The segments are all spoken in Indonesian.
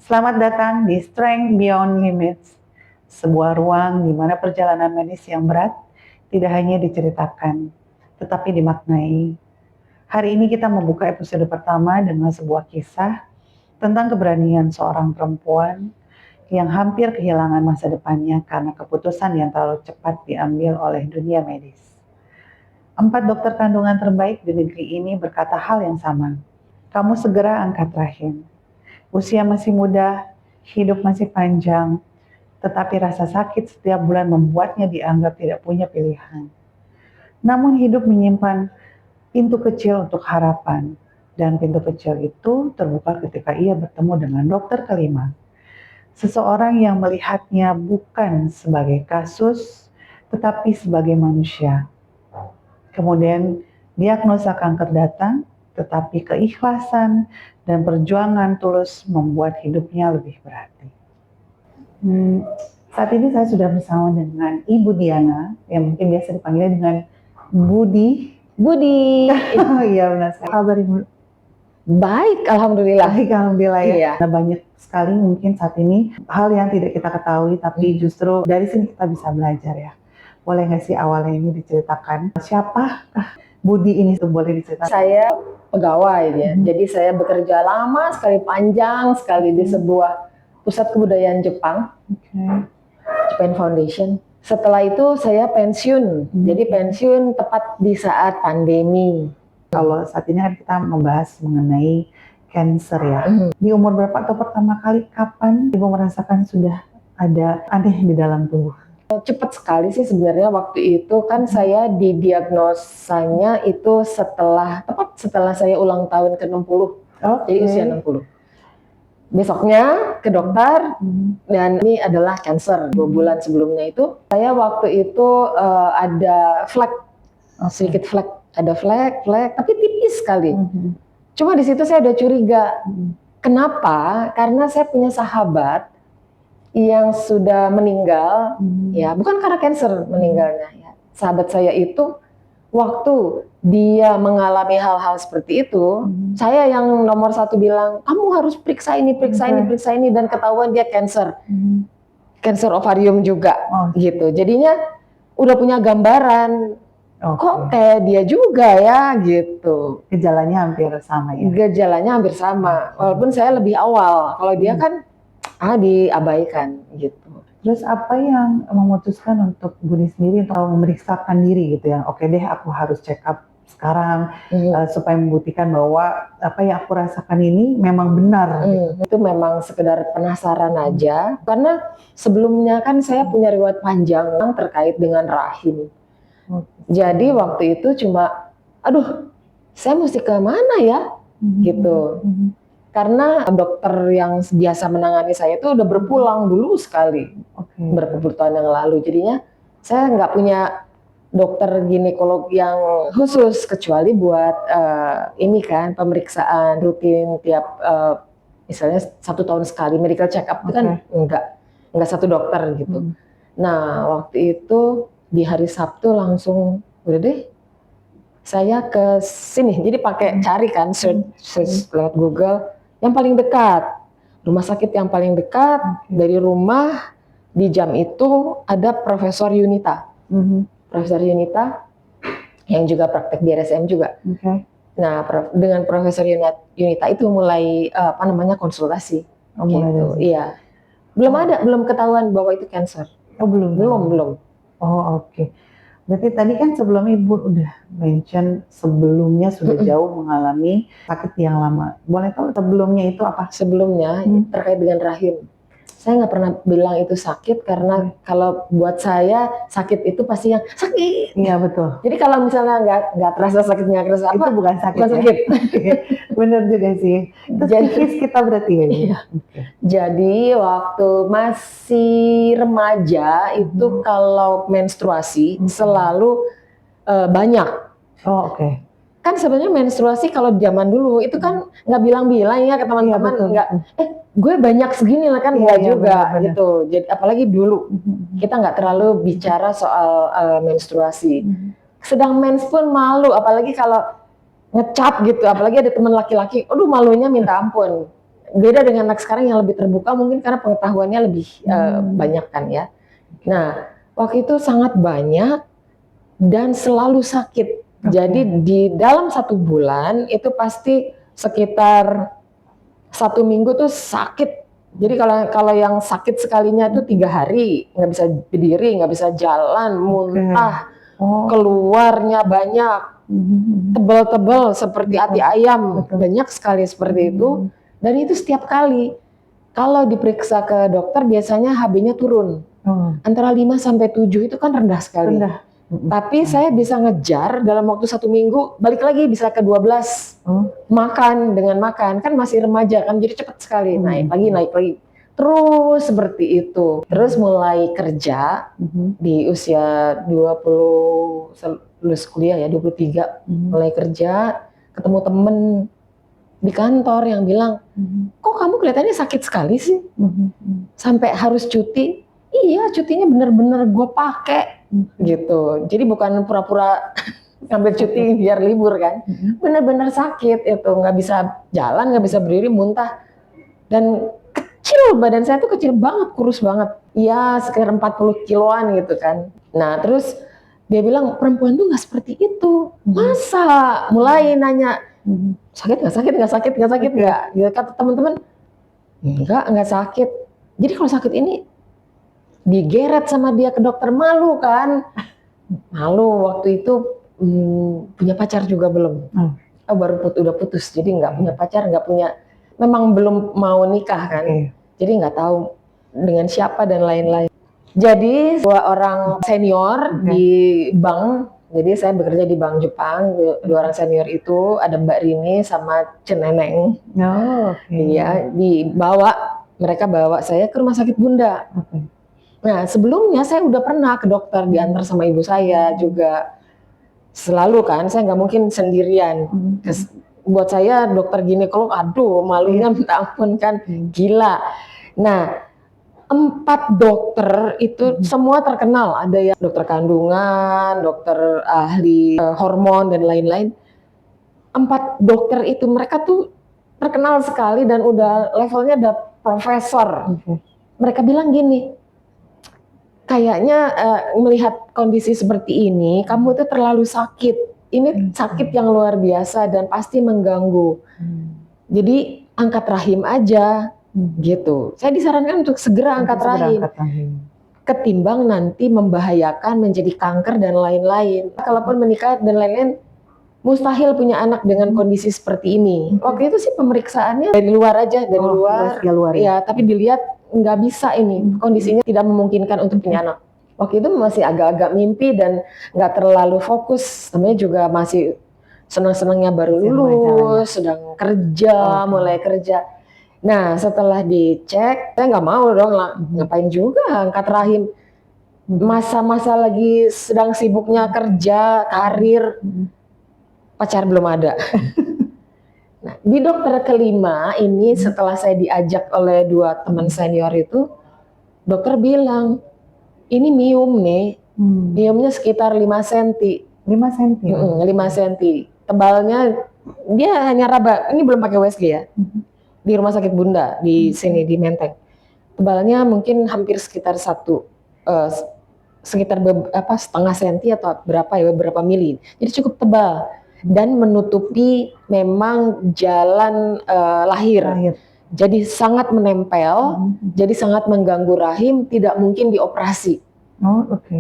Selamat datang di Strength Beyond Limits, sebuah ruang di mana perjalanan medis yang berat tidak hanya diceritakan, tetapi dimaknai. Hari ini kita membuka episode pertama dengan sebuah kisah tentang keberanian seorang perempuan yang hampir kehilangan masa depannya karena keputusan yang terlalu cepat diambil oleh dunia medis. 4 dokter kandungan terbaik di negeri ini berkata hal yang sama. Kamu segera angkat rahim. Usia masih muda, hidup masih panjang, tetapi rasa sakit setiap bulan membuatnya dianggap tidak punya pilihan. Namun hidup menyimpan pintu kecil untuk harapan, dan pintu kecil itu terbuka ketika ia bertemu dengan dokter kelima. Seseorang yang melihatnya bukan sebagai kasus, tetapi sebagai manusia. Kemudian diagnosa kanker datang, tetapi keikhlasan dan perjuangan tulus membuat hidupnya lebih berarti. Saat ini saya sudah bersama dengan Ibu Diana, yang mungkin biasa dipanggil dengan Budi. Oh iya benar sekali. Kabar Ibu? Baik, alhamdulillah. Baik, alhamdulillah ya. Iya. Nah, banyak sekali mungkin saat ini hal yang tidak kita ketahui, tapi justru dari sini kita bisa belajar ya. Boleh nggak sih awalnya ini diceritakan? Siapa Budi ini tuh boleh diceritakan? Saya pegawai ya, jadi saya bekerja lama sekali, panjang sekali di sebuah pusat kebudayaan Jepang, Japan Foundation. Setelah itu saya pensiun, jadi pensiun tepat di saat pandemi. Kalau saat ini kan kita membahas mengenai cancer ya. Di umur berapa atau pertama kali kapan Ibu merasakan sudah ada aneh di dalam tubuh? Cepat sekali sih sebenarnya waktu itu kan saya didiagnosanya itu tepat setelah saya ulang tahun ke-60. Jadi usia 60. Besoknya ke dokter dan ini adalah cancer. 2 bulan sebelumnya itu saya waktu itu ada flek, sedikit flek, ada flek tapi tipis sekali. Cuma di situ saya ada curiga. Kenapa? Karena saya punya sahabat yang sudah meninggal, ya bukan karena cancer meninggalnya. Ya. Sahabat saya itu waktu dia mengalami hal-hal seperti itu, saya yang nomor 1 bilang, kamu harus periksa ini, dan ketahuan dia cancer, cancer ovarium juga, gitu. Jadinya udah punya gambaran, kok kayak dia juga ya, gitu. Gejalanya hampir sama ya? Gejalanya hampir sama, walaupun saya lebih awal. Kalau dia kan diabaikan gitu. Terus apa yang memutuskan untuk Budi sendiri untuk memeriksakan diri gitu ya? Oke deh, aku harus check up sekarang supaya membuktikan bahwa apa yang aku rasakan ini memang benar. Itu memang sekedar penasaran aja, karena sebelumnya kan saya punya riwayat panjang terkait dengan rahim. Jadi waktu itu cuma, aduh, saya mesti ke mana ya, gitu. Karena dokter yang biasa menangani saya itu udah berpulang dulu sekali, berpuluh tahun yang lalu. Jadinya saya nggak punya dokter ginekolog yang khusus kecuali buat ini kan pemeriksaan rutin tiap misalnya 1 tahun sekali medical check up itu kan nggak satu dokter gitu. Nah waktu itu di hari Sabtu langsung udah deh saya ke sini. Jadi pakai cari kan search lewat Google. Yang paling dekat, rumah sakit yang paling dekat dari rumah di jam itu ada Profesor Yunita. Profesor Yunita yang juga praktek di RSM juga. Nah, dengan Profesor Yunita itu mulai konsultasi. Gitu. Iya. Belum ketahuan bahwa itu cancer. Oh, belum. Oh, oke. Berarti tadi kan sebelumnya Ibu udah mention sebelumnya sudah jauh mengalami sakit yang lama. Boleh tahu sebelumnya itu apa? Sebelumnya terkait dengan rahim. Saya nggak pernah bilang itu sakit karena kalau buat saya sakit itu pasti yang sakit. Iya betul. Jadi kalau misalnya nggak terasa sakit, nggak terasa apa, itu bukan sakit. Bukan sakit. Bener juga sih. Itu psikis kita berarti ya. Iya. Jadi waktu masih remaja itu kalau menstruasi selalu banyak. Oh oke. Kan sebenarnya menstruasi kalau zaman dulu itu kan nggak bilang-bilang ya ke teman-teman, nggak gue banyak segini lah kan, nggak juga bener. Gitu. Jadi apalagi dulu kita nggak terlalu bicara soal menstruasi. Sedang mens pun malu, apalagi kalau ngecap gitu, apalagi ada teman laki-laki, aduh malunya minta ampun. beda dengan anak sekarang yang lebih terbuka mungkin karena pengetahuannya lebih banyak kan ya. Nah, waktu itu sangat banyak dan selalu sakit. Jadi di dalam 1 bulan itu pasti sekitar 1 minggu tuh sakit. Jadi kalau yang sakit sekalinya itu 3 hari, nggak bisa berdiri, nggak bisa jalan, muntah, keluarnya banyak, tebal-tebal seperti hati ayam, banyak sekali seperti itu. Dan itu setiap kali. Kalau diperiksa ke dokter biasanya HB-nya turun. Antara 5 sampai 7 itu kan rendah sekali. Tapi saya bisa ngejar dalam waktu 1 minggu, balik lagi bisa ke 12. Makan dengan makan, kan masih remaja kan, jadi cepat sekali naik lagi. Terus seperti itu. Terus mulai kerja di usia 20, lulus kuliah ya, 23, mulai kerja, ketemu temen di kantor yang bilang, kok kamu kelihatannya sakit sekali sih? Sampai harus cuti. Iya, cutinya bener-bener gue pakai gitu. Jadi bukan pura-pura ngambil cuti biar libur kan. Bener-bener sakit itu, nggak bisa jalan, nggak bisa berdiri, muntah. Dan kecil, badan saya tuh kecil banget, kurus banget. Ya sekitar 40 kiloan gitu kan. Nah terus dia bilang, perempuan tuh nggak seperti itu. Masa? Mulai nanya, sakit nggak? Ya, kata teman-teman, nggak sakit. Jadi kalau sakit ini digeret sama dia ke dokter, malu kan? Malu waktu itu punya pacar juga belum. Baru udah putus, jadi nggak punya pacar, memang belum mau nikah kan. Jadi nggak tahu dengan siapa dan lain-lain. Jadi 2 orang senior di bank. Jadi saya bekerja di bank Jepang. 2 orang senior itu ada Mbak Rini sama Ceneneng. Iya, mereka bawa saya ke rumah sakit Bunda. Nah, sebelumnya saya udah pernah ke dokter, diantar sama ibu saya juga. Selalu kan, saya nggak mungkin sendirian. Buat saya dokter ginekolog, aduh malunya minta ampun kan, gila. Nah, 4 dokter itu semua terkenal. Ada yang dokter kandungan, dokter ahli hormon dan lain-lain. 4 dokter itu mereka tuh terkenal sekali dan udah levelnya udah profesor. Mereka bilang gini, kayaknya melihat kondisi seperti ini, kamu itu terlalu sakit. Ini sakit yang luar biasa dan pasti mengganggu. Jadi angkat rahim aja, gitu. Saya disarankan untuk segera angkat rahim. Ketimbang nanti membahayakan menjadi kanker dan lain-lain. Kalaupun menikah dan lain-lain, mustahil punya anak dengan kondisi seperti ini. Waktu itu sih pemeriksaannya dari luar aja, dari luar. Ya, tapi dilihat nggak bisa ini, kondisinya tidak memungkinkan untuk punya anak. Waktu itu masih agak-agak mimpi dan nggak terlalu fokus, namanya juga masih senang-senangnya baru lulus, sedang kerja, mulai kerja. Nah setelah dicek, saya nggak mau dong, ngapain juga angkat rahim. Masa-masa lagi sedang sibuknya kerja, karir, pacar belum ada. Nah, di dokter kelima ini setelah saya diajak oleh 2 teman senior itu, dokter bilang, ini miom nih, miomnya sekitar 5 cm. 5 cm. Tebalnya, dia hanya raba, ini belum pakai USG ya, di rumah sakit Bunda, di sini, di Menteng. Tebalnya mungkin hampir sekitar sekitar setengah senti atau beberapa mili. Jadi cukup tebal. Dan menutupi memang jalan lahir. Jadi sangat menempel, jadi sangat mengganggu rahim, tidak mungkin dioperasi.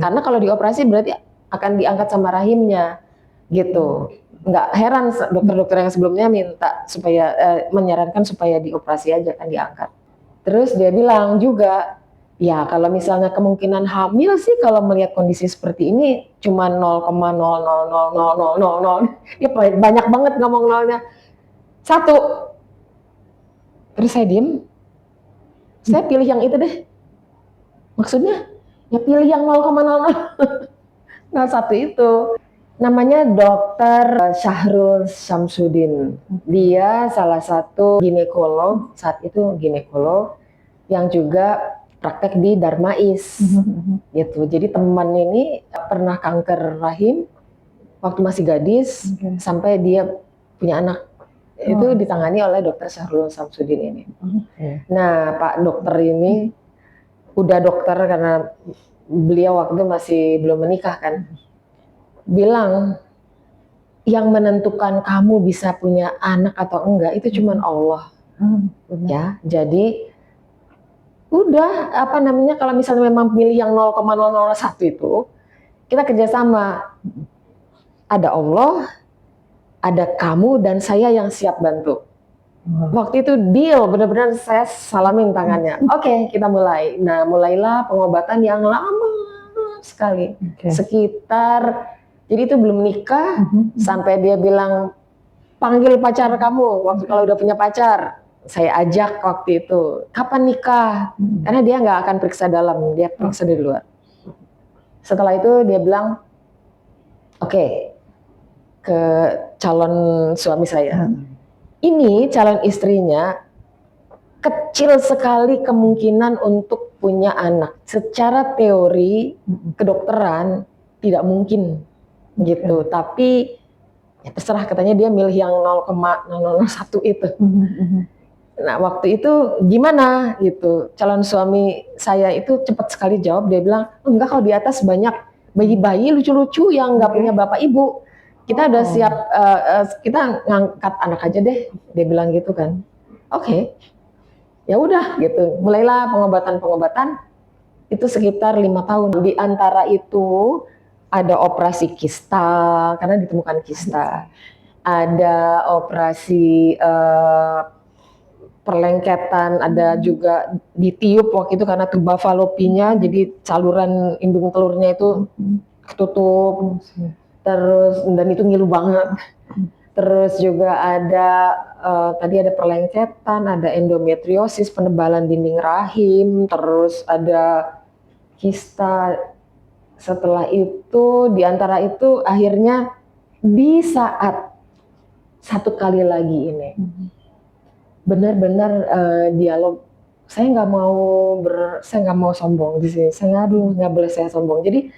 Karena kalau dioperasi berarti akan diangkat sama rahimnya, gitu. Nggak heran dokter-dokter yang sebelumnya minta supaya menyarankan supaya dioperasi aja, kan diangkat. Terus dia bilang juga, ya kalau misalnya kemungkinan hamil sih kalau melihat kondisi seperti ini cuma 0,0000000. Dia banyak banget ngomong nolnya. 1. Terus saya diem. Saya pilih yang itu deh. Maksudnya ya pilih yang 0,0001 itu. Namanya Dokter Syahrul Syamsuddin. Dia salah satu ginekolog, saat itu ginekolog yang juga praktek di Darmais, gitu. Jadi teman ini pernah kanker rahim waktu masih gadis, sampai dia punya anak. Itu ditangani oleh Dokter Syahrul Samsudin ini. Oke. Nah, Pak dokter ini udah dokter karena beliau waktu itu masih belum menikah kan. Bilang yang menentukan kamu bisa punya anak atau enggak itu cuman Allah. Benar. Ya, jadi udah apa namanya kalau misalnya memang pilih yang 0,001 itu kita kerjasama. Ada Allah, ada kamu dan saya yang siap bantu. Waktu itu deal, benar-benar saya salamin tangannya. Oke, kita mulai. Nah, mulailah pengobatan yang lama sekali. Oke. Sekitar, jadi itu belum nikah, sampai dia bilang, panggil pacar kamu, waktu kalau udah punya pacar. Saya ajak waktu itu, kapan nikah? Karena dia nggak akan periksa dalam, dia periksa di luar. Setelah itu dia bilang, oke, ke calon suami saya. Ini calon istrinya kecil sekali kemungkinan untuk punya anak. Secara teori kedokteran tidak mungkin gitu. Tapi ya terserah, katanya dia milih yang 0,001 itu. Nah, waktu itu gimana gitu. Calon suami saya itu cepat sekali jawab, dia bilang, enggak, kalau di atas banyak bayi-bayi lucu-lucu yang nggak punya bapak ibu. Kita udah siap, kita ngangkat anak aja deh, dia bilang gitu kan. Oke. Ya udah gitu. Mulailah pengobatan itu sekitar 5 tahun. Di antara itu ada operasi kista karena ditemukan kista. Ada operasi perlengketan, ada juga ditiup waktu itu karena tuba falopinya, jadi saluran indung telurnya itu ketutup. Terus dan itu ngilu banget. Terus juga ada tadi ada perlengketan, ada endometriosis, penebalan dinding rahim, terus ada kista. Setelah itu, di antara itu akhirnya di saat satu kali lagi ini, benar-benar dialog. Saya nggak mau sombong di sini. Saya nggak boleh saya sombong. Jadi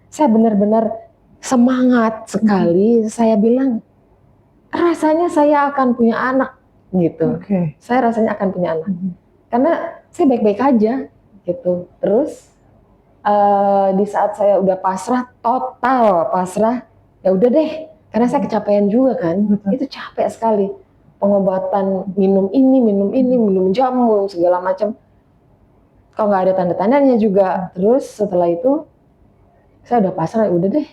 saya benar-benar semangat sekali. Saya bilang, rasanya saya akan punya anak gitu. Saya rasanya akan punya anak karena saya baik-baik aja gitu. Terus di saat saya udah pasrah, total pasrah, ya udah deh, karena saya kecapean juga kan. Itu capek sekali, pengobatan, minum ini, minum jamu segala macam. Kalau nggak ada tanda-tandanya juga. Terus setelah itu saya udah pasrah, udah deh,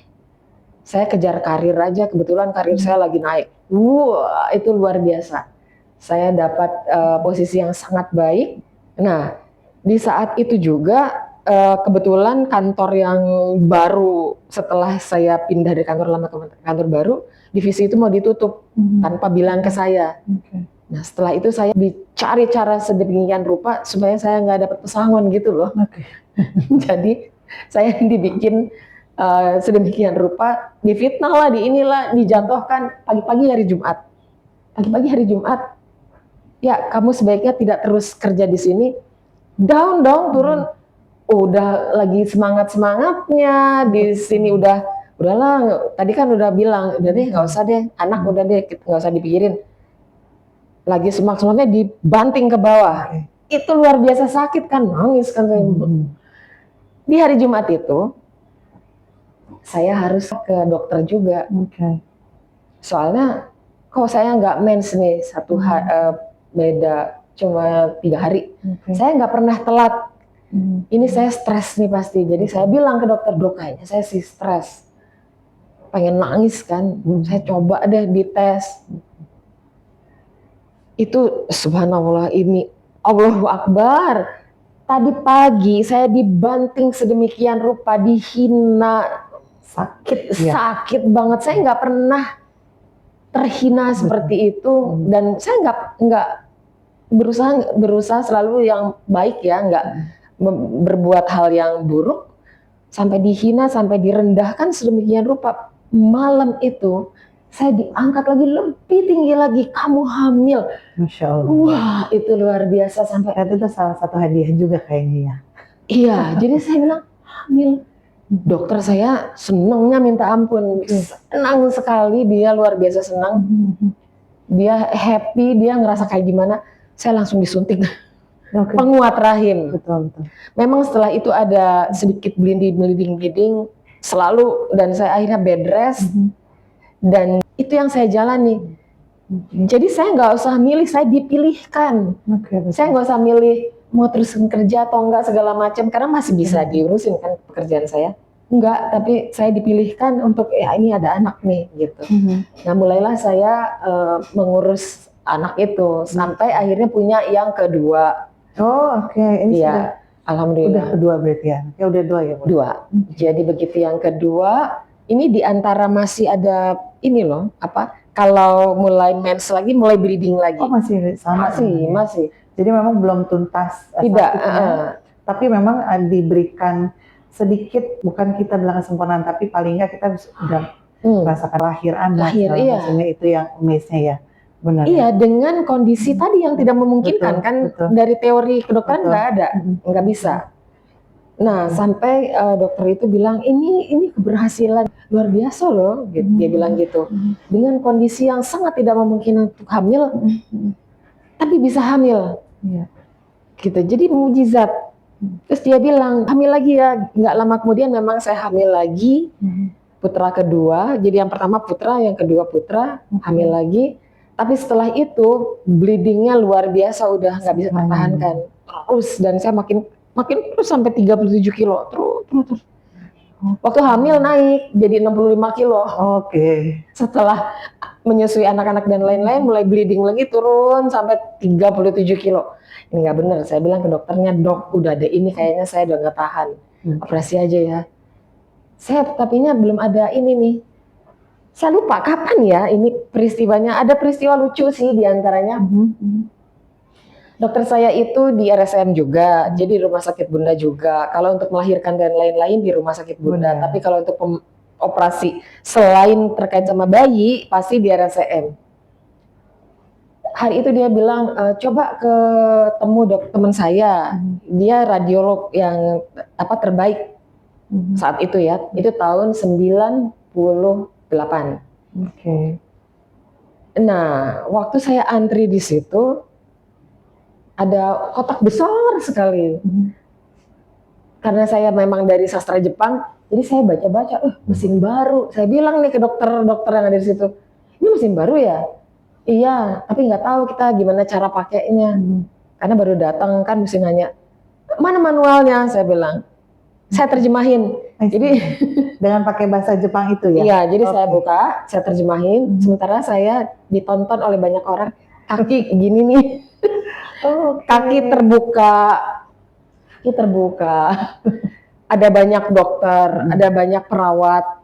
saya kejar karir aja. Kebetulan karir saya lagi naik. Wah, itu luar biasa. Saya dapat posisi yang sangat baik. Nah, di saat itu juga kebetulan kantor yang baru setelah saya pindah dari kantor lama ke kantor baru, divisi itu mau ditutup tanpa bilang ke saya. Nah, setelah itu saya dicari cara sedemikian rupa supaya saya nggak dapat pesangon gitu loh. Jadi saya dibikin sedemikian rupa, difitnah lah, dijatuhkan pagi-pagi hari Jumat. Pagi-pagi hari Jumat, ya kamu sebaiknya tidak terus kerja di sini. Down dong, turun. Udah lagi semangat-semangatnya di sini udahlah. Tadi kan udah bilang, udah deh nggak usah deh, anak udah deh nggak usah dipikirin. Lagi semangat-semangatnya dibanting ke bawah. Itu luar biasa sakit kan, nangis kan saya. Di hari Jumat itu saya harus ke dokter juga. Soalnya kok saya nggak mens nih, beda cuma 3 hari. Saya nggak pernah telat. Ini saya stres nih pasti. Jadi saya bilang ke dokter, dok kayaknya saya sih stres. Pengen nangis kan. Saya coba deh dites. Itu subhanallah, ini Allahu Akbar. Tadi pagi saya dibanting sedemikian rupa, dihina. Sakit banget. Saya nggak pernah terhina seperti itu, dan saya nggak berusaha selalu yang baik ya, nggak berbuat hal yang buruk, sampai dihina, sampai direndahkan sedemikian rupa. Malam itu saya diangkat lagi lebih tinggi lagi, kamu hamil. Masya Allah. Wah, itu luar biasa. Sampai itu salah satu hadiah juga kayaknya ya. Iya, jadi saya bilang hamil. Dokter saya senangnya minta ampun, senang sekali, dia luar biasa senang. dia happy, dia ngerasa kayak gimana, saya langsung disuntik Oke. penguat rahim. Betul. Memang setelah itu ada sedikit bleeding selalu, dan saya akhirnya bed rest, dan itu yang saya jalani. Jadi saya nggak usah milih, saya dipilihkan. Oke, betul. Saya nggak usah milih mau terusin kerja atau enggak segala macam, karena masih bisa diurusin kan pekerjaan saya. Enggak, tapi saya dipilihkan untuk ya ini ada anak nih gitu. Nah mulailah saya mengurus anak itu sampai akhirnya punya yang kedua. Oh, oke. Ini Iya, sudah alhamdulillah. kedua berarti ya? Ya udah 2 ya, Bu? 2. Jadi begitu yang kedua, ini di antara masih ada ini loh, kalau mulai mens lagi, mulai bleeding lagi. Oh, masih sama? Masih. Jadi memang belum tuntas Tidak. sakitnya, tapi memang diberikan sedikit, bukan kita bilang kesempurnaan, tapi paling nggak kita sudah merasakan lahir anak. Maksudnya itu yang amaze-nya ya. Benar. Iya, dengan kondisi tadi yang tidak memungkinkan, betul. Dari teori kedokteran nggak ada, nggak bisa. Nah, sampai dokter itu bilang ini keberhasilan luar biasa loh, gitu. Dia bilang gitu. Dengan kondisi yang sangat tidak memungkinkan untuk hamil, tapi bisa hamil. Gitu. Jadi mujizat. Terus dia bilang hamil lagi ya. Nggak lama kemudian memang saya hamil lagi, putra kedua. Jadi yang pertama putra, yang kedua putra, hamil lagi. Tapi setelah itu bleedingnya luar biasa, udah nggak bisa tertahankan terus, dan saya makin terus sampai 37 kilo terus. Waktu hamil naik jadi 65 kilo. Oke. Setelah menyusui anak-anak dan lain-lain, mulai bleeding lagi, turun sampai 37 kilo. Ini nggak benar, saya bilang ke dokternya, dok udah ada ini kayaknya saya udah nggak tahan, operasi aja ya. Saya tapinya belum ada ini nih. Saya lupa kapan ya ini peristiwanya. Ada peristiwa lucu sih diantaranya. Dokter saya itu di RSM juga, jadi rumah sakit Bunda juga. Kalau untuk melahirkan dan lain-lain di rumah sakit Bunda. Tapi kalau untuk operasi selain terkait sama bayi, pasti di RSM. Hari itu dia bilang, coba ketemu teman saya. Dia radiolog yang terbaik saat itu ya. Itu tahun 98. Oke. Nah, waktu saya antri di situ ada kotak besar sekali. Karena saya memang dari sastra Jepang, jadi saya baca-baca, mesin baru. Saya bilang nih ke dokter yang ada di situ, ini mesin baru ya? Iya, tapi nggak tahu kita gimana cara pakainya. Karena baru datang kan, mesti nanya, mana manualnya? Saya bilang. Saya terjemahin. Jadi dengan pakai bahasa Jepang itu ya? Iya, jadi saya buka, saya terjemahin. Sementara saya ditonton oleh banyak orang, kaki gini nih, kaki terbuka, ada banyak dokter, ada banyak perawat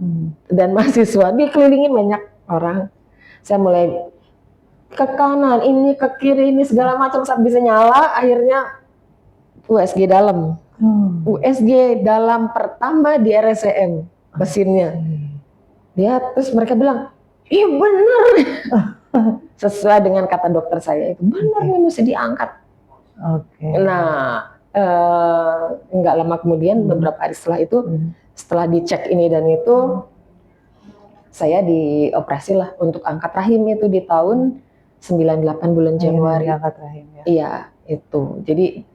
dan mahasiswa, dikelilingin banyak orang. Saya mulai ke kanan, ini ke kiri, ini segala macam saat bisa nyala, akhirnya USG dalam. USG dalam pertama di RSCM mesinnya. Ya, terus mereka bilang, iya benar. Sesuai dengan kata dokter saya itu, benar nih mesti diangkat. Nah, nggak lama kemudian, beberapa hari setelah itu, setelah dicek ini dan itu, saya dioperasi lah untuk angkat rahim itu di tahun 98 bulan Januari. Angkat rahim ya. Iya, itu. Jadi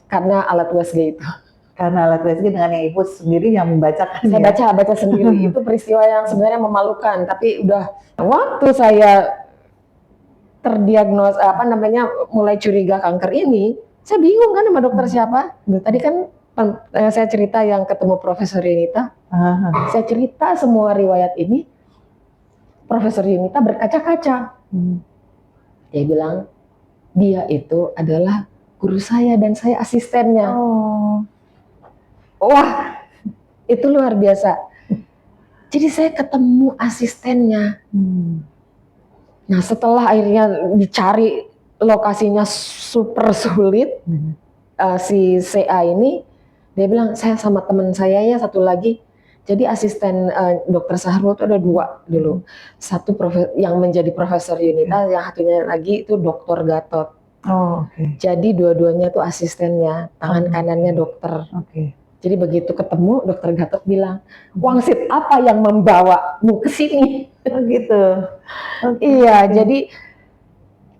karena alat USG itu. Karena alat USG dengan yang ibu sendiri yang membacakan. Saya baca sendiri. Itu peristiwa yang sebenarnya memalukan, tapi udah waktu saya terdiagnos mulai curiga kanker ini, saya bingung kan sama dokter siapa. Tadi kan saya cerita yang ketemu Profesor Yunita. Saya cerita semua riwayat ini. Profesor Yunita berkaca-kaca. Dia bilang, dia itu adalah guru saya dan saya asistennya. Wah, itu luar biasa. Jadi saya ketemu asistennya. Nah, setelah akhirnya dicari lokasinya super sulit, si CA ini, dia bilang, saya sama teman saya ya satu lagi. Jadi asisten dokter Sahrul itu ada 2 dulu. Satu yang menjadi Profesor Yunita, yang satunya lagi itu Dr. Gatot. Jadi dua-duanya itu asistennya, tangan kanannya dokter. Jadi begitu ketemu, dokter Gatot bilang, wangsit apa yang membawamu ke sini? Oh gitu. Oke, Iya, oke. jadi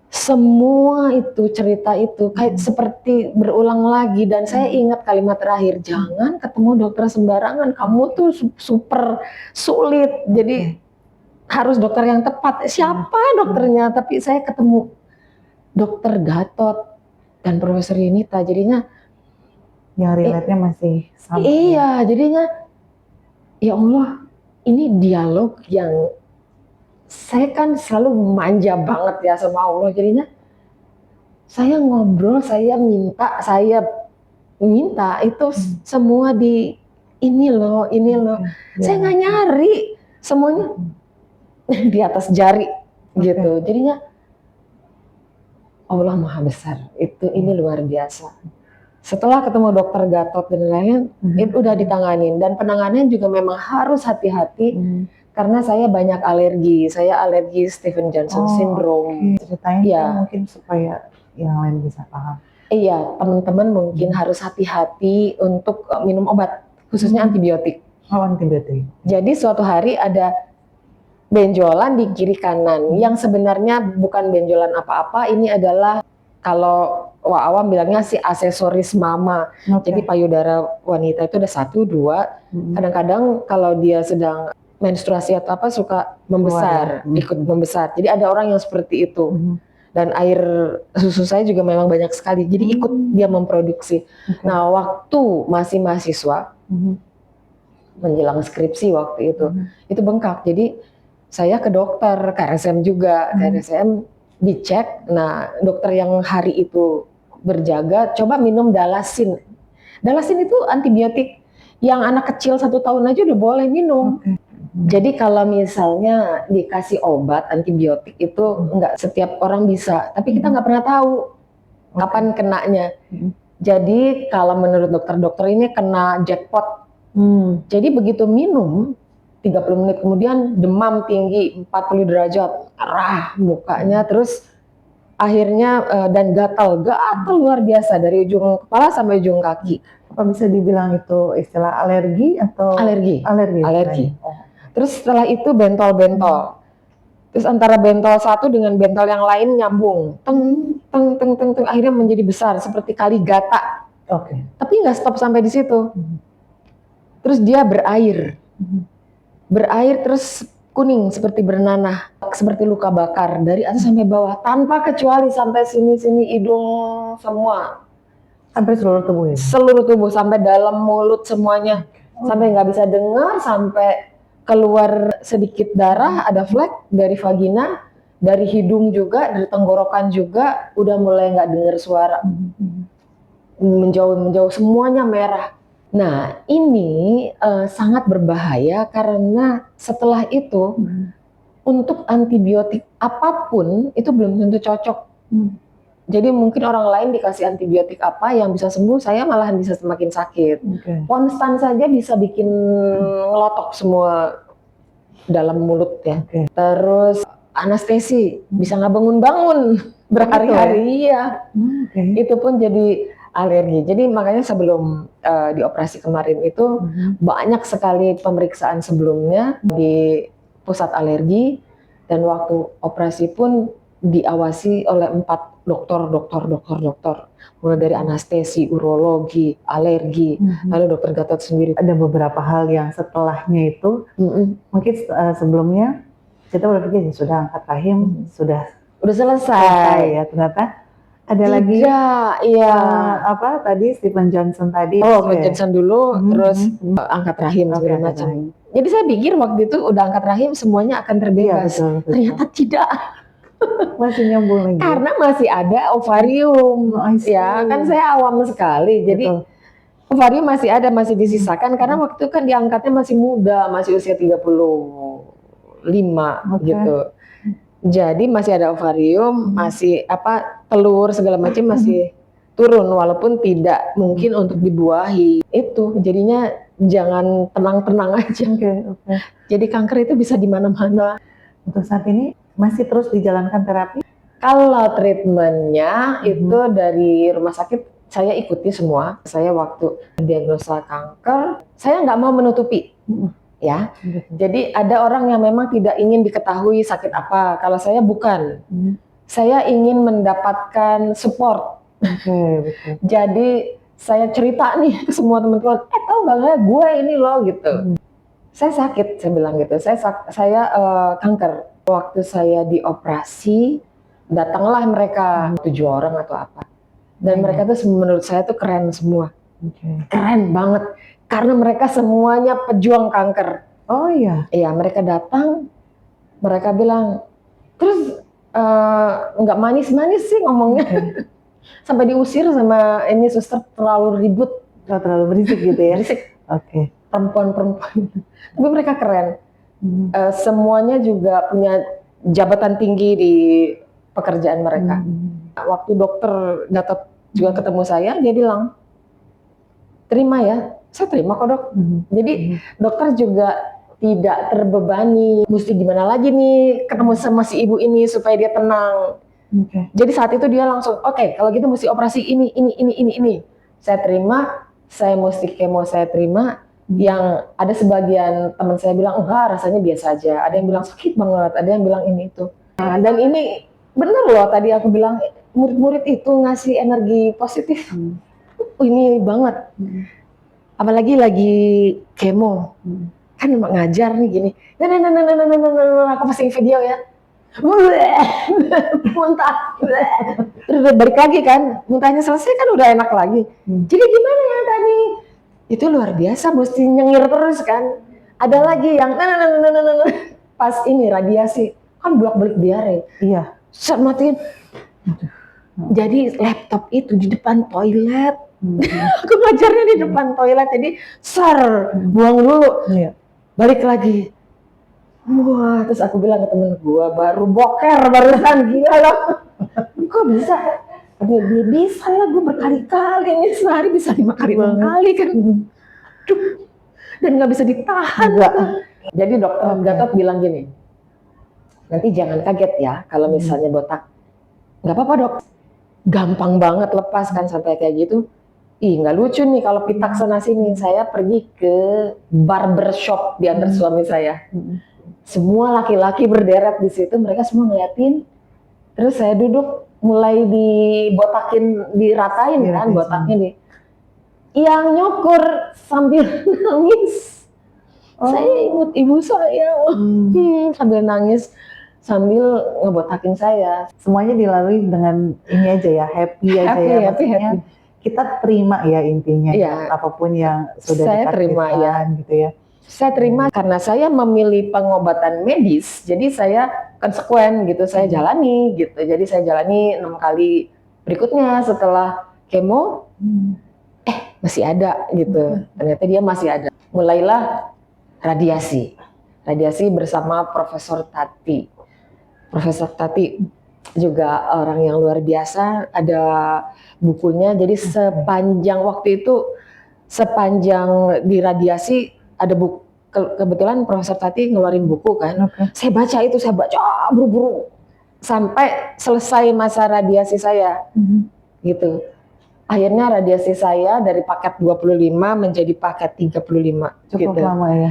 semua itu cerita itu kayak seperti berulang lagi, dan saya ingat kalimat terakhir, jangan ketemu dokter sembarangan, kamu tuh super sulit, jadi harus dokter yang tepat. Siapa dokternya? Tapi saya ketemu dokter Gatot dan Profesor Yunita, jadinya Yang relate-nya masih sama. iya, jadinya ya Allah, ini dialog yang saya kan selalu manja banget ya sama Allah, jadinya saya ngobrol, saya minta itu semua di ini loh. Saya nggak nyari, semuanya di atas jari gitu. Jadinya Allah Maha Besar, ini luar biasa. Setelah ketemu dokter Gatot dan lain-lain, itu udah ditanganin, dan penanganan juga memang harus hati-hati karena saya banyak alergi. Saya alergi Stephen Johnson syndrome. Ceritain ya, mungkin supaya yang lain bisa paham. Iya, teman-teman mungkin harus hati-hati untuk minum obat, khususnya antibiotik. Oh, antibiotik. Jadi suatu hari ada benjolan di kiri kanan, yang sebenarnya bukan benjolan apa-apa, ini adalah kalau awam bilangnya si aksesoris mama. Jadi payudara wanita itu ada 1, 2, kadang-kadang kalau dia sedang menstruasi atau apa suka membesar, ikut membesar. Jadi ada orang yang seperti itu. Dan air susu saya juga memang banyak sekali, jadi ikut dia memproduksi. Nah, waktu masih mahasiswa, menjelang skripsi waktu itu bengkak. Jadi saya ke dokter, ke RSM juga, ke RSM dicek. Nah, dokter yang hari itu berjaga, coba minum Dalasin. Dalasin itu antibiotik yang anak kecil 1 tahun aja udah boleh minum. Jadi kalau misalnya dikasih obat antibiotik itu nggak setiap orang bisa, tapi kita nggak pernah tahu kapan kenanya. Jadi kalau menurut dokter-dokter ini kena jackpot. Jadi begitu minum, 30 menit kemudian demam tinggi 40 derajat, merah mukanya, terus akhirnya dan gatal luar biasa dari ujung kepala sampai ujung kaki. Apa bisa dibilang itu istilah alergi atau alergi? Terus setelah itu bentol-bentol. Terus antara bentol satu dengan bentol yang lain nyambung. Teng, akhirnya menjadi besar seperti kali gata. Tapi nggak stop sampai di situ. Terus dia berair. Berair terus kuning seperti bernanah, seperti luka bakar dari atas sampai bawah, tanpa kecuali sampai sini hidung semua. Sampai seluruh tubuh ya? Seluruh tubuh, sampai dalam mulut semuanya. Sampai nggak bisa dengar, sampai keluar sedikit darah, ada flek dari vagina, dari hidung juga, dari tenggorokan juga, udah mulai nggak dengar suara. Menjauh, semuanya merah. Nah, ini sangat berbahaya karena setelah itu untuk antibiotik apapun itu belum tentu cocok. Jadi mungkin orang lain dikasih antibiotik apa yang bisa sembuh, saya malahan bisa semakin sakit. Konstan saja bisa bikin ngelotok semua dalam mulut ya. Terus anestesi, bisa nggak bangun-bangun berhari-hari ya. Itu pun jadi alergi. Jadi makanya sebelum dioperasi kemarin itu banyak sekali pemeriksaan sebelumnya di pusat alergi, dan waktu operasi pun diawasi oleh 4 dokter, mulai dari anestesi, urologi, alergi, lalu dokter Gatot sendiri. Ada beberapa hal yang setelahnya itu, mungkin sebelumnya kita berpikir sudah angkat rahim, sudah selesai ya, ternyata ada tidak, lagi iya. Apa tadi Stephen Johnson tadi? Stephen Johnson dulu, terus angkat rahim segala macam. Jadi saya pikir waktu itu udah angkat rahim semuanya akan terbebas. Betul. Ternyata tidak. Masih nyambung lagi. Karena masih ada ovarium. Ya, kan saya awam sekali. Jadi ovarium masih ada, masih disisakan karena waktu itu kan diangkatnya masih muda, masih usia 35 gitu. Jadi masih ada ovarium, masih telur segala macam masih turun, walaupun tidak mungkin untuk dibuahi. Itu jadinya jangan tenang-tenang aja. Jadi kanker itu bisa di mana-mana. Untuk saat ini masih terus dijalankan terapi? Kalau treatmentnya itu dari rumah sakit saya ikuti semua. Saya waktu diagnosa kanker, saya nggak mau menutupi, ya. Jadi ada orang yang memang tidak ingin diketahui sakit apa. Kalau saya bukan, saya ingin mendapatkan support. Oke, betul. Jadi saya cerita nih ke semua teman-teman, tahu nggak gue ini loh gitu. Saya sakit, saya bilang gitu. Saya kanker. Waktu saya dioperasi, datanglah mereka 7 orang atau apa. Dan mereka tuh menurut saya tuh keren semua. Keren banget. Karena mereka semuanya pejuang kanker. Oh iya. Iya, mereka datang, mereka bilang, terus nggak manis-manis sih ngomongnya. Sampai diusir sama ini suster, terlalu ribut. Terlalu berisik gitu ya. Berisik. Oke. Perempuan-perempuan. Tapi mereka keren. Semuanya juga punya jabatan tinggi di pekerjaan mereka. Waktu dokter Gatot juga ketemu saya, dia bilang, terima ya. Saya terima kok dok. Jadi dokter juga tidak terbebani. Mesti gimana lagi nih ketemu sama si ibu ini supaya dia tenang. Jadi saat itu dia langsung, oke, kalau gitu mesti operasi ini. Saya terima, saya mesti kemo, saya terima. Yang ada sebagian teman saya bilang, enggak, rasanya biasa aja. Ada yang bilang sakit banget, ada yang bilang ini itu. Nah, dan ini bener loh, tadi aku bilang murid-murid itu ngasih energi positif. Ini banget. Apalagi lagi kemo. Kan ngajar nih gini. Aku posting video ya. Muntah. Udah balik lagi kan. Muntahnya selesai kan udah enak lagi. Jadi gimana ya tadi? Itu luar biasa, mesti nyengir terus kan. Ada lagi yang pas ini radiasi kan bolak-balik diare. Iya. Set matiin. Jadi laptop itu di depan toilet. Aku ngajarnya di depan toilet, jadi buang dulu. Iya. Balik lagi. Wah, terus aku bilang ke temen gua, baru boker barusan, gila loh. Kok bisa? Dia bisa lah, gue berkali-kali nih, sehari bisa 5 kali, 6 kali kan. Duh. Dan nggak bisa ditahan. Jadi dokter Gatot bilang gini, nanti jangan kaget ya kalau misalnya botak. Nggak apa-apa dok, gampang banget lepas kan sampai kayak gitu. Ih, nggak lucu nih kalau pitak sana sini. Saya pergi ke barbershop diantar suami saya. Semua laki-laki berderet di situ, mereka semua ngeliatin. Terus saya duduk, mulai dibotakin, diratain kan botaknya nih. Yang nyukur sambil nangis. Saya ingat ibu saya sambil nangis, sambil ngebotakin saya. Semuanya dilalui dengan ini aja ya, happy aja ya. Maksudnya kita terima ya intinya. Ya, apapun yang sudah saya terima ya. Gitu ya. Saya terima karena saya memilih pengobatan medis, jadi saya konsekuen gitu, saya jalani gitu. Jadi saya jalani 6 kali berikutnya setelah kemo, masih ada gitu. Ternyata dia masih ada. Mulailah radiasi bersama Profesor Tati. Profesor Tati juga orang yang luar biasa, ada bukunya. Jadi sepanjang waktu itu, sepanjang di radiasi, ada buku, kebetulan Profesor Tati ngeluarin buku kan. Saya baca buru-buru sampai selesai masa radiasi saya. Gitu. Akhirnya radiasi saya dari paket 25 menjadi paket 35. Cukup gitu. Lama ya.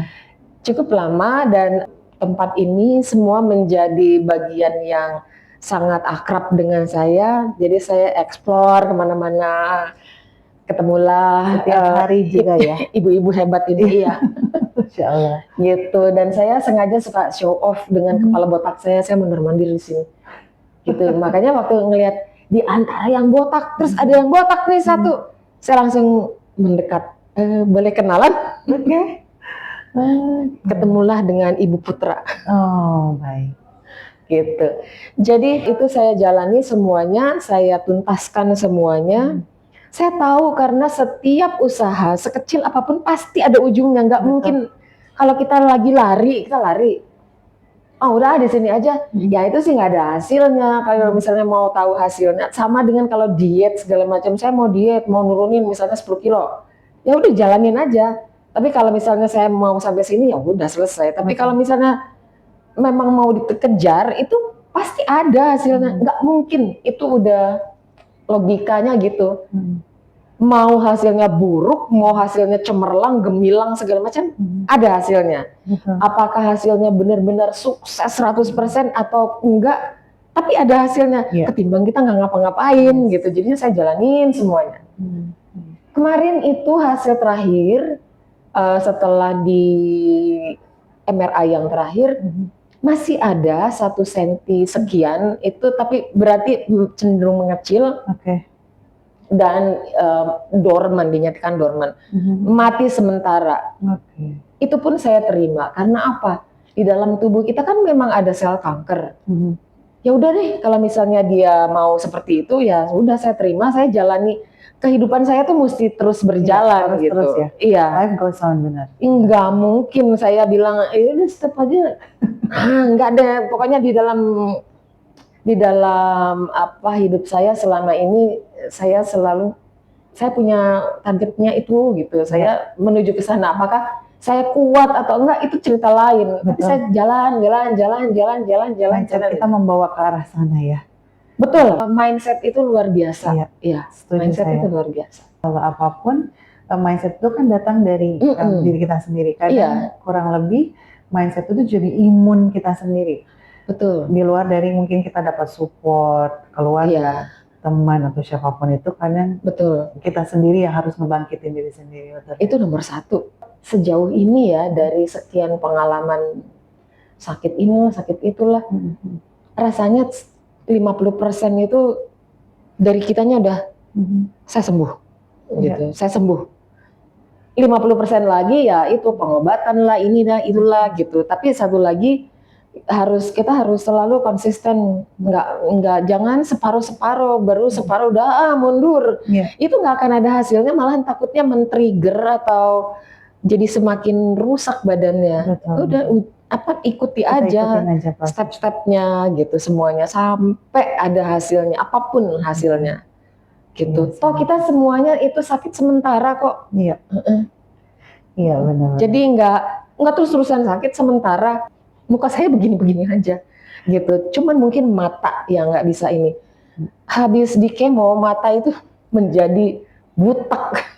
Cukup lama, dan tempat ini semua menjadi bagian yang sangat akrab dengan saya. Jadi saya eksplor kemana-mana. Ketemulah setiap hari juga ya. Ibu-ibu hebat ini ya. Insya Allah. Gitu, dan saya sengaja suka show off dengan kepala botak saya mondar-mandir di sini. Gitu. Makanya waktu ngelihat di antara yang botak, terus ada yang botak nih satu, saya langsung mendekat. Boleh kenalan? Oke. Ketemulah dengan Ibu Putra. Oh, baik. Gitu. Jadi itu saya jalani semuanya, saya tuntaskan semuanya. Saya tahu karena setiap usaha sekecil apapun pasti ada ujungnya, nggak mungkin kalau kita lagi lari, kita lari. Oh udah di sini aja, ya itu sih nggak ada hasilnya. Kalau misalnya mau tahu hasilnya, sama dengan kalau diet segala macam. Saya mau diet, mau nurunin misalnya 10 kilo, ya udah jalanin aja. Tapi kalau misalnya saya mau sampai sini, ya udah selesai. Tapi kalau misalnya memang mau dikejar, itu pasti ada hasilnya. Nggak mungkin, itu udah logikanya gitu. Mau hasilnya buruk, mau hasilnya cemerlang, gemilang segala macam, ada hasilnya. Betul. Apakah hasilnya benar-benar sukses 100% atau enggak, tapi ada hasilnya. Iya. Ketimbang kita nggak ngapa-ngapain gitu. Jadinya saya jalanin semuanya. Kemarin itu hasil terakhir setelah di MRI yang terakhir masih ada 1 senti sekian itu, tapi berarti cenderung mengecil Oke. dan dorman, dinyatakan dorman, mati sementara. Oke. Itu pun saya terima karena apa? Di dalam tubuh kita kan memang ada sel kanker. Ya udah deh, kalau misalnya dia mau seperti itu ya udah saya terima, saya jalani. Kehidupan saya tuh mesti terus berjalan harus gitu. terus ya. Iya. Life goes on, benar. Enggak mungkin saya bilang, udah stop aja. Enggak deh, pokoknya di dalam apa hidup saya selama ini saya selalu punya targetnya itu gitu. Saya menuju ke sana. Apakah saya kuat atau enggak itu cerita lain. Tapi saya jalan. Mindset kita membawa ke arah sana ya. Betul, mindset itu luar biasa. Iya, Setuju mindset saya. itu luar biasa. Kalau apapun, mindset itu kan datang dari diri kita sendiri. Kadang kurang lebih mindset itu jadi imun kita sendiri. Betul. Di luar dari mungkin kita dapat support keluarga, teman atau siapapun itu, kadang betul kita sendiri yang harus ngebangkitin diri sendiri. Betul. Itu nomor 1. Sejauh ini ya, dari sekian pengalaman sakit ini, sakit itulah, rasanya 50% itu dari kitanya udah saya sembuh gitu. Saya sembuh. 50% lagi ya itu pengobatan lah, ini dah itulah gitu. Tapi satu lagi kita harus selalu konsisten, nggak jangan separuh baru separuh udah mundur. Itu nggak akan ada hasilnya, malahan takutnya men-trigger atau jadi semakin rusak badannya. Udah ikuti aja step-stepnya gitu, semuanya sampai ada hasilnya, apapun hasilnya gitu. Toh kita semuanya itu sakit sementara kok. Iya. Iya benar. Jadi nggak terus-terusan sakit sementara. Muka saya begini-begini aja gitu. Cuman mungkin mata yang nggak bisa ini. Habis di kemo mata itu menjadi butak.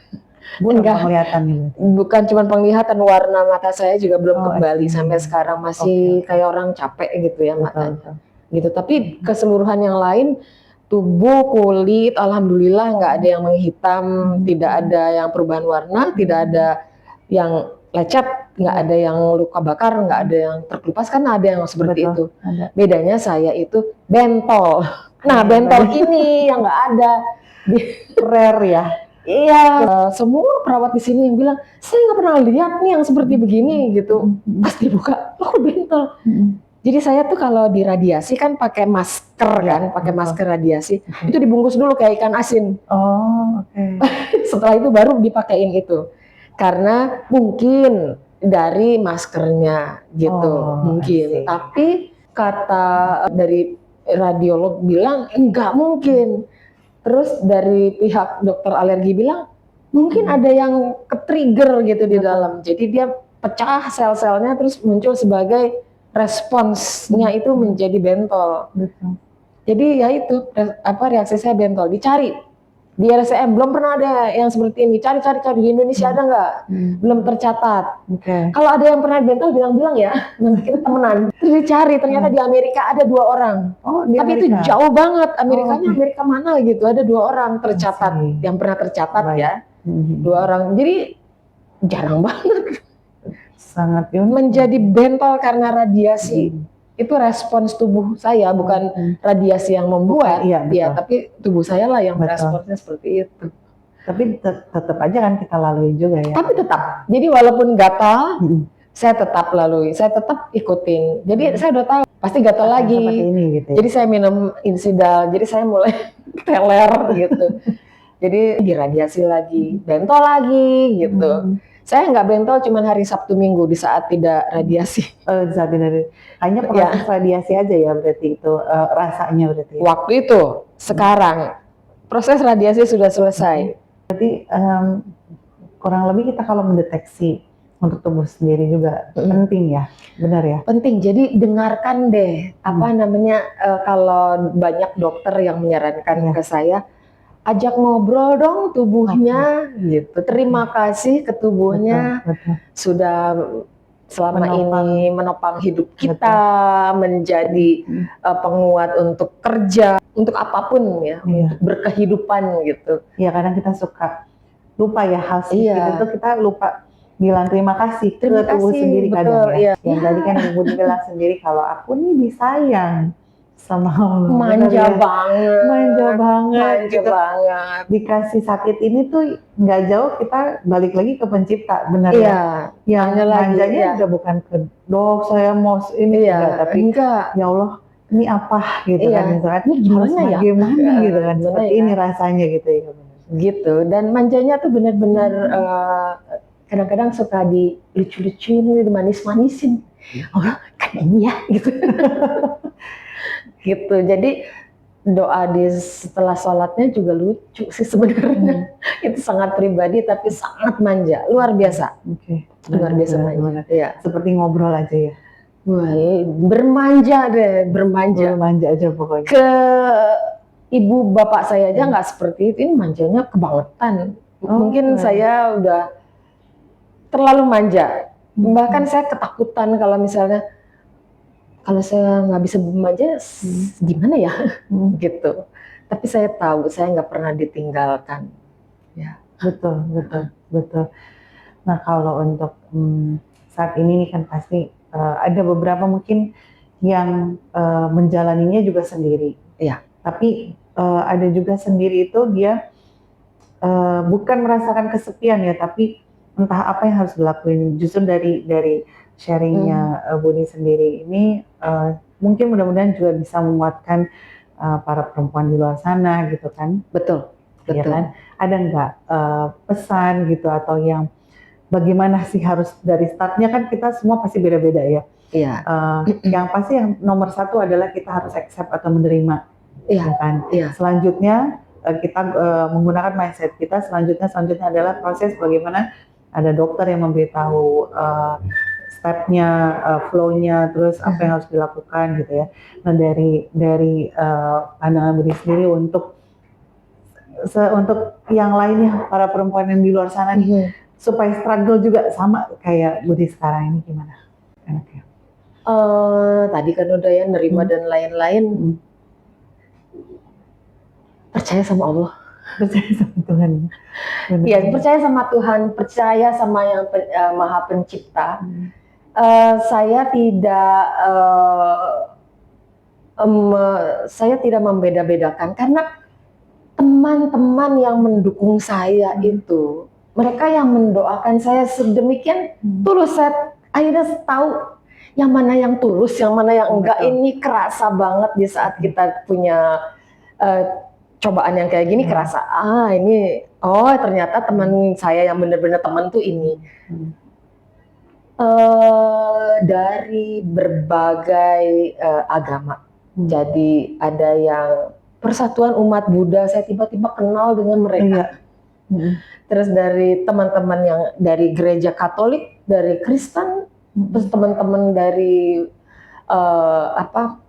Bukan cuma penglihatan, warna mata saya juga belum kembali sampai sekarang, masih kayak orang capek gitu ya matanya. Gitu. Tapi keseluruhan yang lain, tubuh, kulit, alhamdulillah nggak ada yang menghitam, tidak ada yang perubahan warna, tidak ada yang lecet, nggak ada yang luka bakar, nggak ada yang terkelupas, kan ada yang seperti itu. Bedanya saya itu bentol. Nah bentol ini yang nggak ada, rare ya. Iya, semua perawat di sini yang bilang, saya nggak pernah lihat nih yang seperti begini gitu. Pas dibuka, oh bentol. Jadi saya tuh kalau di radiasi kan pakai masker kan, pakai masker radiasi. Itu dibungkus dulu kayak ikan asin. Oh, oke. Setelah itu baru dipakein itu. Karena mungkin dari maskernya gitu, mungkin. Tapi kata dari radiolog bilang enggak mungkin. Terus dari pihak dokter alergi bilang mungkin ada yang ke-trigger gitu di dalam. Jadi dia pecah sel-selnya terus muncul sebagai responsnya itu menjadi bentol. Jadi ya itu reaksi saya bentol. Dicari di RSCM belum pernah ada yang seperti ini. Cari di Indonesia ada nggak? Belum tercatat. Kalau ada yang pernah bentol bilang-bilang ya, nanti kita temenan. Terus dicari, ternyata di Amerika ada 2 orang. Tapi itu jauh banget. Amerika mana gitu, ada 2 orang tercatat yang pernah tercatat ya. 2 orang. Jadi jarang banget. Sangat menjadi bentol karena radiasi. Itu respons tubuh saya, bukan radiasi yang membuat, tapi tubuh saya lah yang meresponsnya seperti itu. Tapi tetap aja kan kita lalui juga ya. Tapi tetap, jadi walaupun gatal, saya tetap lalui, saya tetap ikutin. Jadi saya udah tahu pasti gatal lagi. Ini, gitu ya. Jadi saya minum Insidal, jadi saya mulai teler gitu. Jadi diradiasi lagi, bentol lagi gitu. Saya nggak bentol cuma hari Sabtu Minggu di saat tidak radiasi. Hanya proses radiasi aja ya berarti itu rasanya berarti. Waktu itu, sekarang proses radiasi sudah selesai. Jadi kurang lebih kita kalau mendeteksi untuk tubuh sendiri juga penting ya, benar ya? Penting. Jadi dengarkan deh apa namanya kalau banyak dokter yang menyarankan ke saya, ajak ngobrol dong tubuhnya gitu. Terima kasih ke tubuhnya Betul. sudah selama Menopang. ini menopang hidup kita, menjadi penguat untuk kerja, untuk apapun ya, Iya. untuk berkehidupan gitu. Ya kadang kita suka lupa ya hal sedikit Iya. itu, kita lupa bilang terima kasih Terima ke tubuh kasih, sendiri kadang betul, ya. iya. Yang tadi kan Ibu bilang sendiri kalau aku nih disayang sama Allah. Manja Benar ya? banget, Manja banget. manja Kita banget. dikasih sakit ini tuh nggak jauh kita balik lagi ke pencipta, benar Iya, ya? Yang tanya lagi, manjanya iya. udah bukan ke dok saya mau ini Iya, enggak, tapi enggak. ya Allah ini apa gitu Iya, kan, misalkan ini gimana harus ya? bagaimana gitu kan, Gimana seperti ya? ini rasanya gitu ya. Gitu, dan manjanya tuh benar-benar kadang-kadang suka dilucu-lucuin, dimanis-manisin. Oh kan ini ya gitu. Gitu, jadi doa di setelah sholatnya juga lucu sih sebenarnya. Itu sangat pribadi tapi sangat manja, luar biasa. Oke. Luar biasa manja. Iya. Seperti ngobrol aja ya. Wah, bermanja deh, bermanja. Bermanja aja pokoknya. Ke ibu bapak saya aja nggak seperti itu, ini manjanya kebangetan. Mungkin saya udah terlalu manja. Bahkan saya ketakutan kalau misalnya kalau saya nggak bisa bermanja, gimana ya? Gitu. Tapi saya tahu saya nggak pernah ditinggalkan. Ya. Betul. Nah kalau untuk saat ini nih kan pasti ada beberapa mungkin yang menjalaninya juga sendiri. Iya. Tapi ada juga sendiri itu dia bukan merasakan kesepian ya, tapi entah apa yang harus dilakuin. Justru dari sharingnya Buni sendiri ini mungkin mudah-mudahan juga bisa menguatkan para perempuan di luar sana gitu kan. Betul. Ya kan? Ada nggak pesan gitu atau yang bagaimana sih harus dari startnya, kan kita semua pasti beda-beda ya. Iya. Yang pasti yang nomor satu adalah kita harus accept atau menerima. Iya. Ya kan? Iya. Selanjutnya kita menggunakan mindset kita. Selanjutnya adalah proses bagaimana ada dokter yang memberitahu stepnya, flow-nya, terus apa yang harus dilakukan gitu ya. Nah dari pandangan Budi sendiri untuk yang lainnya, para perempuan yang di luar sana nih, supaya struggle juga sama kayak Budi sekarang ini, gimana enaknya? Tadi kan udah ya nerima dan lain-lain. Percaya sama Allah. Percaya sama Tuhan. Iya, percaya sama Tuhan, percaya sama yang Maha Pencipta. Saya tidak membeda-bedakan karena teman-teman yang mendukung saya itu, mereka yang mendoakan saya sedemikian tulus. Saya akhirnya tahu yang mana yang tulus, yang mana yang enggak. Ini kerasa banget di saat kita punya cobaan yang kayak gini, kerasa ini ternyata teman saya yang benar-benar teman tuh ini. Dari berbagai agama. Jadi ada yang Persatuan Umat Buddha, saya tiba-tiba kenal dengan mereka. Terus dari teman-teman yang dari gereja Katolik, dari Kristen, terus teman-teman dari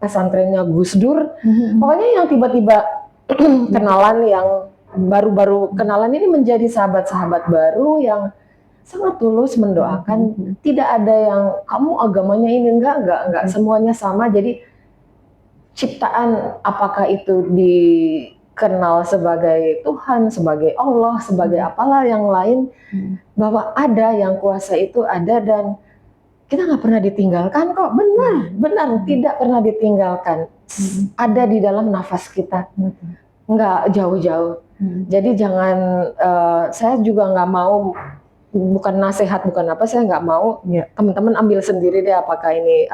pesantrennya Gus Dur. Pokoknya yang tiba-tiba kenalan, yang baru-baru kenalan ini menjadi sahabat-sahabat baru yang sangat tulus mendoakan. Tidak ada yang kamu agamanya ini, enggak, semuanya sama. Jadi ciptaan, apakah itu dikenal sebagai Tuhan, sebagai Allah, sebagai apalah yang lain, bahwa ada yang kuasa itu ada, dan kita nggak pernah ditinggalkan kok. Benar, tidak pernah ditinggalkan. Ada di dalam nafas kita, nggak jauh-jauh. Jadi jangan, saya juga nggak mau, bukan nasihat, bukan apa, saya nggak mau teman-teman ambil sendiri deh apakah ini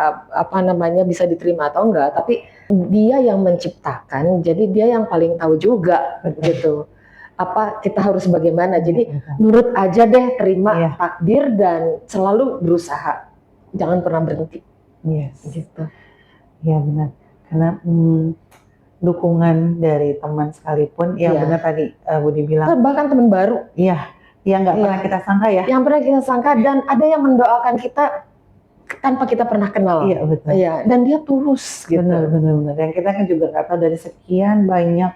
bisa diterima atau enggak. Tapi dia yang menciptakan, jadi dia yang paling tahu juga gitu. Apa kita harus bagaimana. Jadi nurut aja deh, terima takdir dan selalu berusaha. Jangan pernah berhenti. Gitu. Iya benar. Karena dukungan dari teman sekalipun, yang benar tadi Budi bilang. Bahkan teman baru. Yang nggak pernah kita sangka ya. Yang pernah kita sangka, dan ada yang mendoakan kita tanpa kita pernah kenal. Iya betul. Iya, dan dia tulus gitu. Benar. Yang kita kan juga nggak tahu dari sekian banyak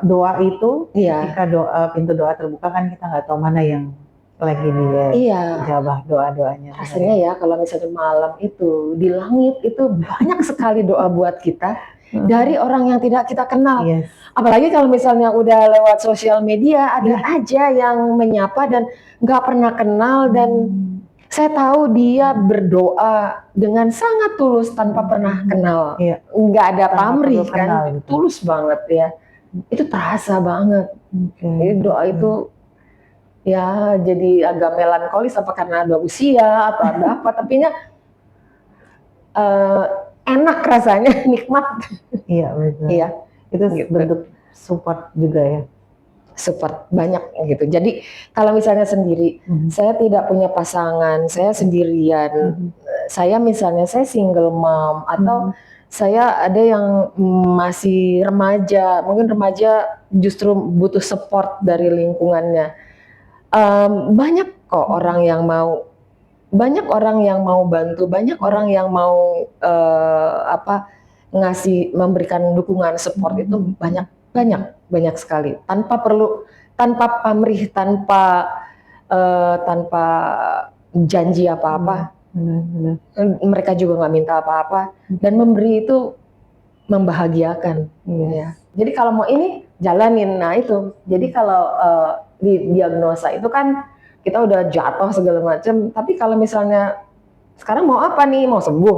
doa itu Iya. ketika pintu doa terbuka kan kita nggak tahu mana yang lagi Iya. dijabah doa-doanya. Rasanya ya kalau misalnya malam itu di langit itu banyak sekali doa buat kita dari orang yang tidak kita kenal. Yes. Apalagi kalau misalnya udah lewat sosial media ada Iya. aja yang menyapa dan nggak pernah kenal dan saya tahu dia berdoa dengan sangat tulus tanpa pernah kenal. Iya. Nggak ada Tanpa pamrih perlu kan, kenal, gitu. tulus banget ya. Itu terasa banget. Jadi doa itu ya jadi agak melankolis apa karena ada usia atau ada apa, tapi enak rasanya, nikmat. Iya betul. Iya. Itu Gitu. bentuk support juga ya. Support banyak gitu. Jadi kalau misalnya sendiri, saya tidak punya pasangan, saya sendirian. Saya misalnya saya single mom atau saya ada yang masih remaja, mungkin remaja justru butuh support dari lingkungannya. Banyak kok orang yang mau, banyak orang yang mau bantu, banyak orang yang mau memberikan dukungan support itu banyak sekali tanpa pamrih, tanpa janji apa-apa. Mereka juga nggak minta apa-apa dan memberi itu membahagiakan. Ya. Jadi kalau mau ini jalanin, nah itu. Jadi kalau di diagnosa itu kan kita udah jatuh segala macam. Tapi kalau misalnya sekarang mau apa nih, mau sembuh,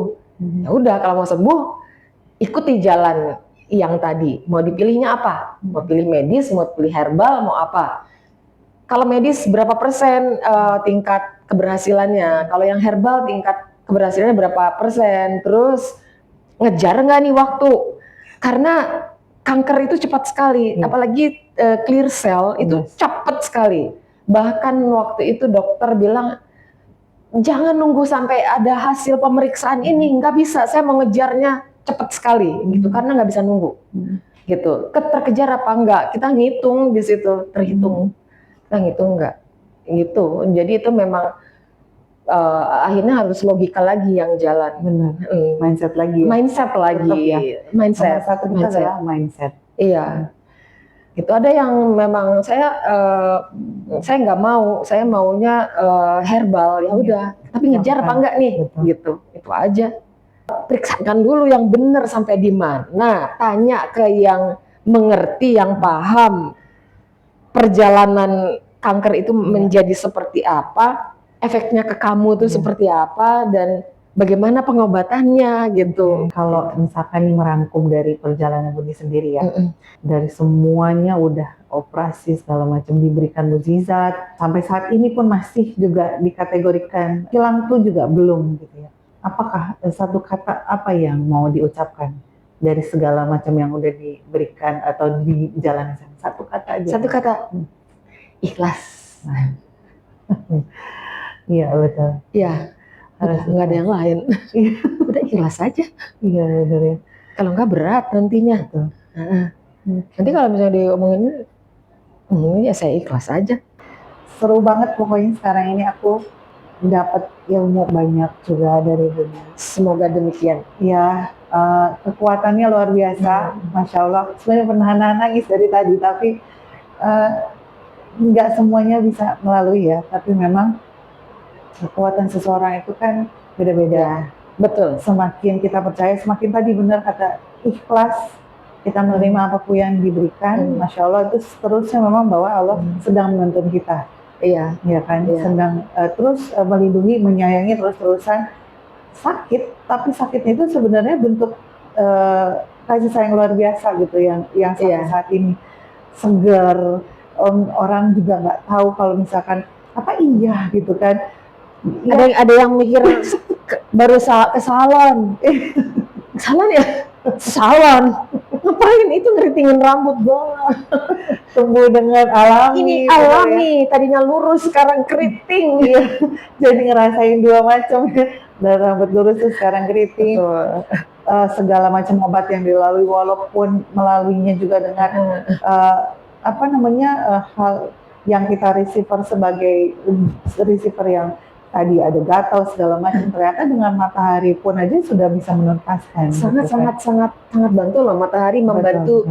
ya udah kalau mau sembuh ikuti jalan yang tadi. Mau dipilihnya apa? Mau pilih medis, mau pilih herbal, mau apa? Kalau medis berapa persen tingkat keberhasilannya? Kalau yang herbal tingkat keberhasilannya berapa persen? Terus ngejar nggak nih waktu? Karena kanker itu cepat sekali, apalagi clear cell itu cepat sekali. Bahkan waktu itu dokter bilang jangan nunggu sampai ada hasil pemeriksaan ini, nggak bisa. Saya mau ngejarnya cepat sekali, gitu, karena nggak bisa nunggu, gitu. Terkejar apa enggak? Kita ngitung di situ, terhitung. Kita ngitung nggak, gitu. Jadi itu memang akhirnya harus logika lagi yang jalan. Benar. Mindset lagi. Ya? Mindset lagi. Ya. Mindset. Nomor satu kita adalah mindset. Iya. Itu ada yang memang saya nggak mau, saya maunya herbal, ya udah. Tapi ngejar apa enggak nih? Betul. Gitu. Itu aja. Periksakan dulu yang benar sampai di mana. Tanya ke yang mengerti, yang paham perjalanan kanker itu menjadi seperti apa, efeknya ke kamu itu seperti apa, dan bagaimana pengobatannya gitu. Kalau misalkan merangkum dari perjalanan Budi sendiri ya, dari semuanya udah operasi segala macam, diberikan mukjizat, sampai saat ini pun masih juga dikategorikan hilang tuh juga belum gitu ya. Apakah satu kata apa yang mau diucapkan dari segala macam yang udah diberikan atau dijalani? Satu kata aja. Satu kata, ikhlas. Iya betul. Iya. Nggak ada yang lain. Udah ikhlas aja. Iya betul ya. Kalau nggak berat nantinya. Nanti kalau misalnya diomongin, ya saya ikhlas aja. Seru banget pokoknya sekarang ini aku dapat ilmu banyak juga dari dunia. Semoga demikian. Ya, kekuatannya luar biasa, Masya Allah. Sebenarnya pernah nangis dari tadi, tapi nggak semuanya bisa melalui ya. Tapi memang kekuatan seseorang itu kan beda-beda. Betul. Semakin kita percaya, semakin tadi benar kata ikhlas, kita menerima apapun yang diberikan, Masya Allah itu seterusnya memang bahwa Allah sedang menuntun kita. Iya. Ya kan, sedang terus melindungi, menyayangi terus-terusan. Sakit, tapi sakitnya itu sebenarnya bentuk kasih sayang luar biasa gitu yang sampai saat ini segar. Orang juga nggak tahu kalau misalkan apa iya gitu kan. Ada yang mikir baru ke salon. Salon ya? Salon. Ngapain itu ngeritingin rambut doang? Tumbuh dengan alami. Ini alami, ya. Tadinya lurus sekarang keriting. Jadi ngerasain dua macam. Dan rambut lurus tuh sekarang keriting. Segala macam obat yang dilalui, walaupun melaluinya juga dengan hal yang kita receiver sebagai receiver yang tadi ada gatal segala macam, ternyata dengan matahari pun aja sudah bisa menuntaskan. Sangat bantu loh matahari, membantu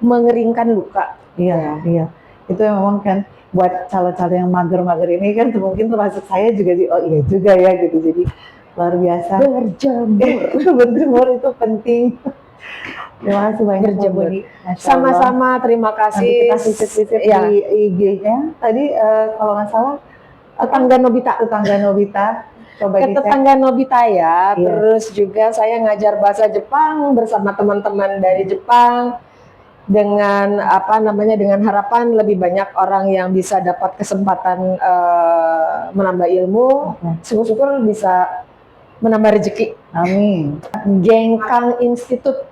mengeringkan luka. Iya, iya. Itu memang kan buat calon-calon yang mager-mager ini kan mungkin termasuk saya juga oh iya juga ya gitu. Jadi luar biasa. Berjemur. Berjemur itu penting. Terima kasih banyak Bu Berjemur. Budi. Masya Allah. Sama-sama, terima Nanti kasih. kita visit-visit Ya, di IG-nya. Tadi kalau nggak salah tetangga Nobita. tetangga Nobita. Coba Ke dicek. tetangga Nobita ya. Iya. Terus juga saya ngajar bahasa Jepang bersama teman-teman dari Jepang dengan apa namanya, dengan harapan lebih banyak orang yang bisa dapat kesempatan menambah ilmu. Syukur-syukur bisa menambah rezeki. Amin. Gengkang Institute.